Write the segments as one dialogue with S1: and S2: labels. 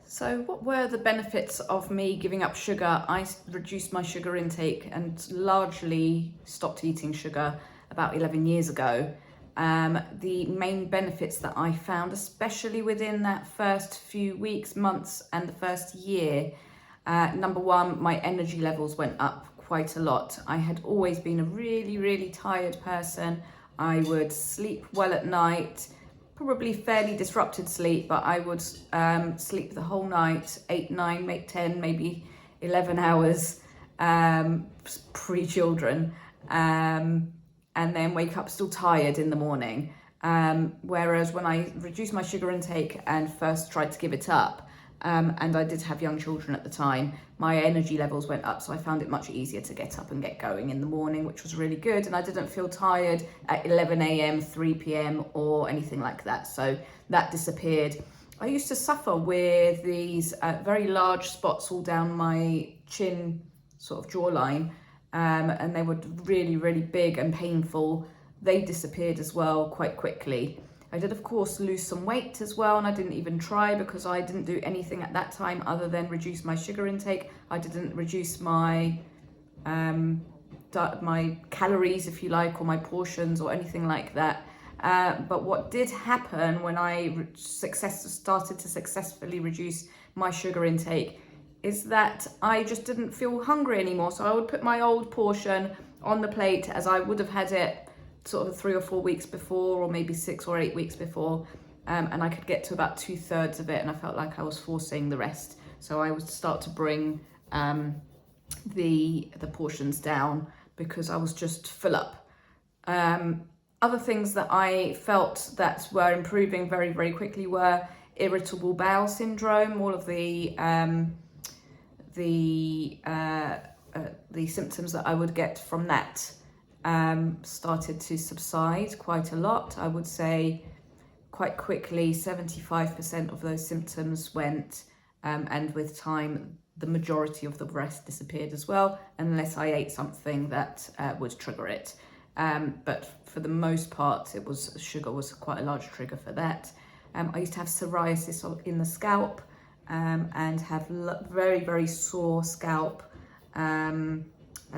S1: So what were the benefits of me giving up sugar? I reduced my sugar intake and largely stopped eating sugar about 11 years ago. The main benefits that I found, especially within that first few weeks, months and the first year, number one, my energy levels went up quite a lot. I had always been a really tired person. I would sleep well at night, probably fairly disrupted sleep, but I would sleep the whole night, 8, 9, 10, maybe 11 hours pre-children, and then wake up still tired in the morning. Whereas when I reduced my sugar intake and first tried to give it up, and I did have young children at the time, my energy levels went up, so I found it much easier to get up and get going in the morning, which was really good, and I didn't feel tired at 11 a.m, 3 p.m, or anything like that, so that disappeared. I used to suffer with these very large spots all down my chin, sort of jawline, and they were really big and painful. They disappeared as well quite quickly. I did, of course, lose some weight as well, and I didn't even try because I didn't do anything at that time other than reduce my sugar intake. I didn't reduce my my calories, if you like, or my portions or anything like that. But what did happen when I started to successfully reduce my sugar intake is that I just didn't feel hungry anymore. So I would put my old portion on the plate as I would have had it sort of 3 or 4 weeks before, or maybe 6 or 8 weeks before, and I could get to about 2/3 of it, and I felt like I was forcing the rest. So I would start to bring the portions down because I was just full up. Other things that I felt that were improving very quickly were irritable bowel syndrome. All of the symptoms that I would get from that started to subside quite a lot. I would say quite quickly 75% of those symptoms went, and with time the majority of the rest disappeared as well, unless I ate something that would trigger it. But for the most part, sugar was quite a large trigger for that. I used to have psoriasis in the scalp, and have very sore scalp, and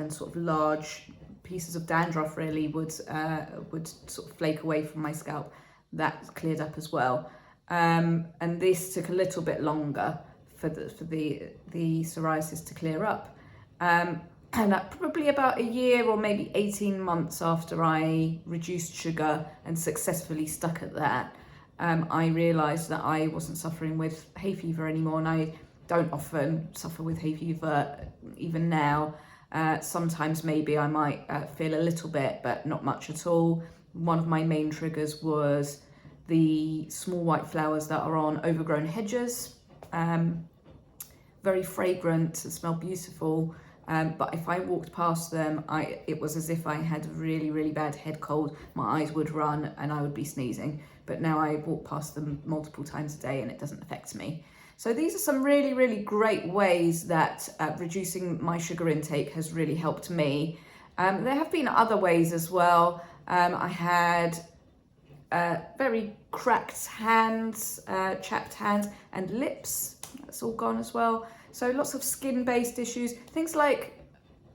S1: sort of large pieces of dandruff really would sort of flake away from my scalp. That cleared up as well, and this took a little bit longer for the psoriasis to clear up, and probably about a year or maybe 18 months after I reduced sugar and successfully stuck at that, I realised that I wasn't suffering with hay fever anymore, and I don't often suffer with hay fever even now. Sometimes maybe I might feel a little bit, but not much at all. One of my main triggers was the small white flowers that are on overgrown hedges. Very fragrant, smell beautiful, but if I walked past them, it was as if I had a really bad head cold. My eyes would run and I would be sneezing. But now I walk past them multiple times a day and it doesn't affect me. So these are some really great ways that reducing my sugar intake has really helped me. There have been other ways as well. I had very cracked hands, chapped hands and lips. That's all gone as well. So lots of skin-based issues, things like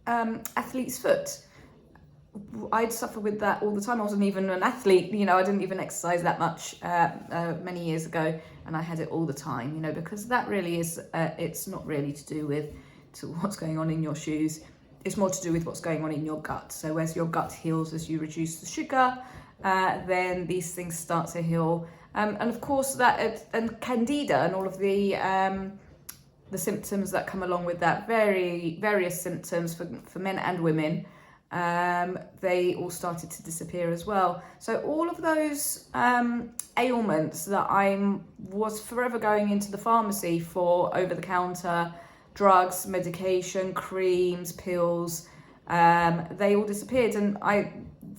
S1: athlete's foot. I'd suffer with that all the time. I wasn't even an athlete, I didn't even exercise that much many years ago, and I had it all the time, because that really is, it's not really to do with what's going on in your shoes. It's more to do with what's going on in your gut. So as your gut heals, as you reduce the sugar, then these things start to heal. And of course and candida and all of the symptoms that come along with that, various symptoms for men and women, they all started to disappear as well. So all of those ailments that I was forever going into the pharmacy for over-the-counter drugs, medication, creams, pills, they all disappeared. And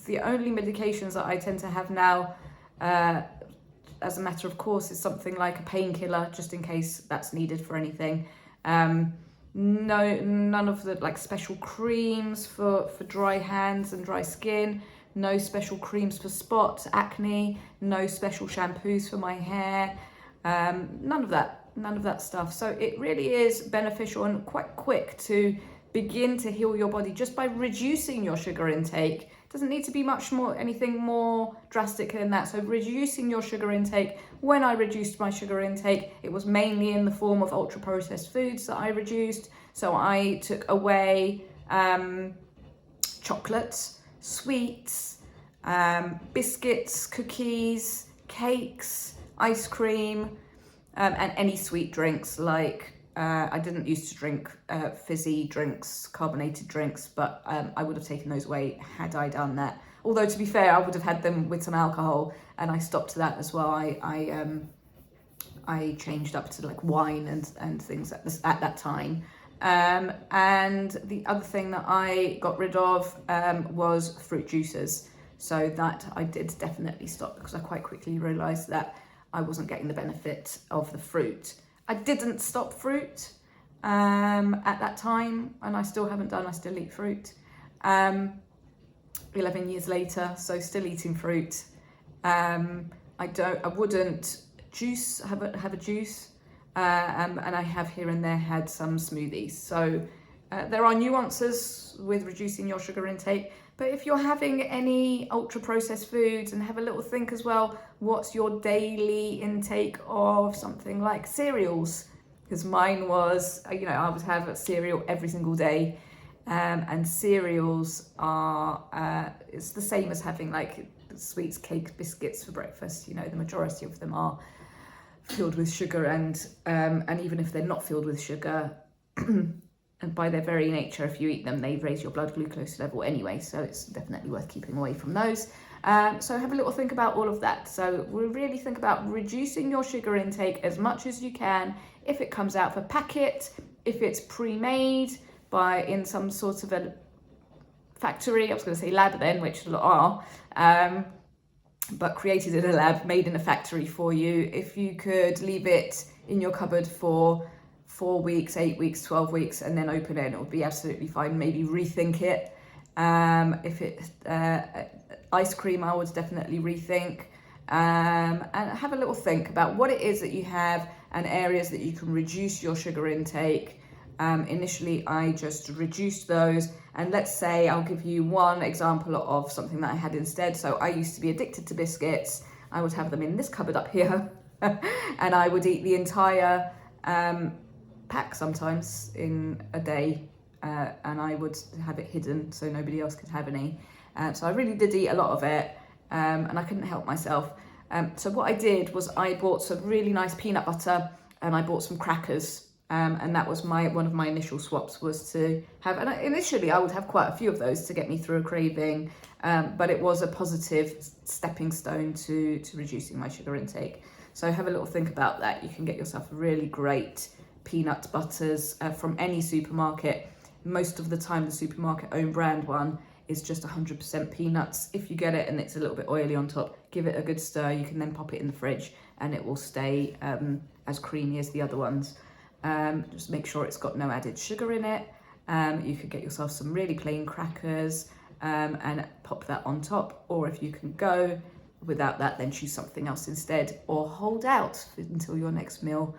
S1: the only medications that I tend to have now, as a matter of course, is something like a painkiller, just in case that's needed for anything. None of the special creams for dry hands and dry skin, no special creams for spots, acne, no special shampoos for my hair, none of that. none of that stuff. So it really is beneficial and quite quick to begin to heal your body just by reducing your sugar intake. Doesn't need to be anything more drastic than that. So reducing your sugar intake. When I reduced my sugar intake, it was mainly in the form of ultra processed foods that I reduced. So I took away chocolates, sweets, biscuits, cookies, cakes, ice cream, and any sweet drinks. Like I didn't used to drink fizzy drinks, carbonated drinks, but I would have taken those away had I done that. Although to be fair, I would have had them with some alcohol, and I stopped that as well. I changed up to like wine and things at that time. And the other thing that I got rid of was fruit juices. So that I did definitely stop, because I quite quickly realised that I wasn't getting the benefit of the fruit. I didn't stop fruit at that time, and I still haven't done. I still eat fruit 11 years later, so still eating fruit. I wouldn't have a juice, and I have here and there had some smoothies. So there are nuances with reducing your sugar intake, but if you're having any ultra processed foods, and have a little think as well, what's your daily intake of something like cereals? Because mine was, I would have a cereal every single day, and cereals are, it's the same as having like sweets, cakes, biscuits for breakfast. The majority of them are filled with sugar, and even if they're not filled with sugar, and by their very nature, if you eat them, they raise your blood glucose level anyway, so it's definitely worth keeping away from those. So have a little think about all of that. So we'll really think about reducing your sugar intake as much as you can. If it comes out of a packet, if it's pre-made in some sort of a factory, I was going to say lab then, which a lot are, but created in a lab, made in a factory for you. If you could leave it in your cupboard for 4 weeks, 8 weeks, 12 weeks, and then open it, it would be absolutely fine. Maybe rethink it. If it's ice cream, I would definitely rethink, and have a little think about what it is that you have and areas that you can reduce your sugar intake. Initially, I just reduced those, and let's say I'll give you one example of something that I had instead. So I used to be addicted to biscuits. I would have them in this cupboard up here, and I would eat the entire pack sometimes in a day, and I would have it hidden so nobody else could have any. So I really did eat a lot of it, and I couldn't help myself. So what I did was I bought some really nice peanut butter, and I bought some crackers, and that was one of my initial swaps, was to have, and initially I would have quite a few of those to get me through a craving, but it was a positive stepping stone to reducing my sugar intake. So have a little think about that. You can get yourself a really great peanut butters from any supermarket. Most of the time the supermarket own brand one is just 100% peanuts. If you get it and it's a little bit oily on top, give it a good stir. You can then pop it in the fridge and it will stay as creamy as the other ones. Just make sure it's got no added sugar in it. You could get yourself some really plain crackers and pop that on top, or if you can go without that, then choose something else instead, or hold out until your next meal.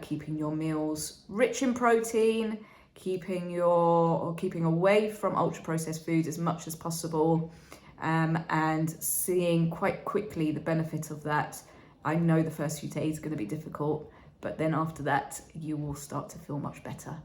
S1: Keeping your meals rich in protein, keeping away from ultra processed food as much as possible, and seeing quite quickly the benefit of that. I know the first few days are going to be difficult, but then after that you will start to feel much better.